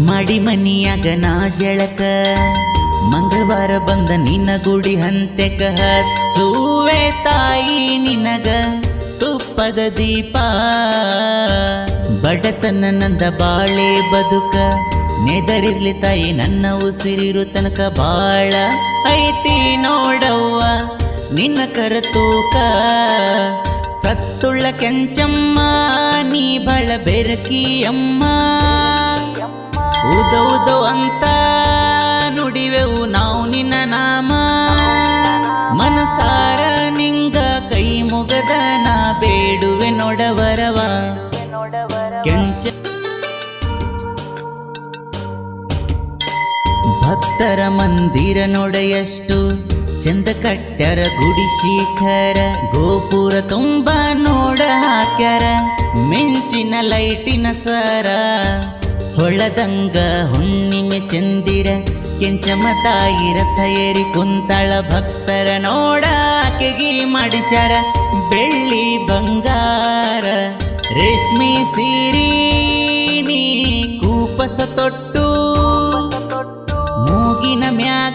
ಮಾಡಿ ಮನಿಯಾಗ ನಾ ಜಳಕ ಮಂಗಳವಾರ ಬಂದ ನಿನ್ನ ಗುಡಿ ಹಂತೆಕ ಹಚ್ಚುವೆ ತಾಯಿ ನಿನಗ ತುಪ್ಪದ ದೀಪ ಬಡತನ ನಂದ ಬಾಳೆ ಬದುಕ ನೆದರಿರ್ಲಿ ತಾಯಿ ನನ್ನ ಉಸಿರಿರು ತನಕ ಬಾಳ ಐತಿ ನೋಡವ್ವ ನಿನ್ನ ಕರತೂಕ ಸತ್ತುಳ್ಳ ಕೆಂಚಮ್ಮ ನೀ ಬಳ ಬೆರಕಿಯಮ್ಮ ಉದೋ ಉದೋ ಅಂತ ನುಡಿವೆವು ನಾವು ನಿನ್ನ ನಾಮ ಮನಸಾರ ನಿಂಗ ಕೈ ಮುಗದ ನಾ ಬೇಡುವೆ ನೋಡವರವ ಕೆಂಚ ಭಕ್ತರ ಮಂದಿರ ನೋಡೆಯಷ್ಟು ಚಂದ ಕಟ್ಟ್ಯಾರ ಗುಡಿ ಶಿಖರ ಗೋಪುರ ತುಂಬ ನೋಡ ಹಾಕ್ಯಾರ ಮಿಂಚಿನ ಲೈಟಿನ ಸರ ಹೊಳದಂಗ ಹುಣ್ಣಿಮೆ ಚಂದಿರ ಕೆಂಚಮ್ಮ ತಾಯಿ ರಥ ಏರಿ ಕುಂತಾಳ ಭಕ್ತರ ನೋಡ ಆಕೆಗಿ ಮಾಡಿಸ್ಯಾರ ಬೆಳ್ಳಿ ಬಂಗಾರ ರೇಷ್ಮೆ ಸೀರಿ ನೀ ಕೂಪಸ ತೊಟ್ಟು ಮೂಗಿನ ಮ್ಯಾಗ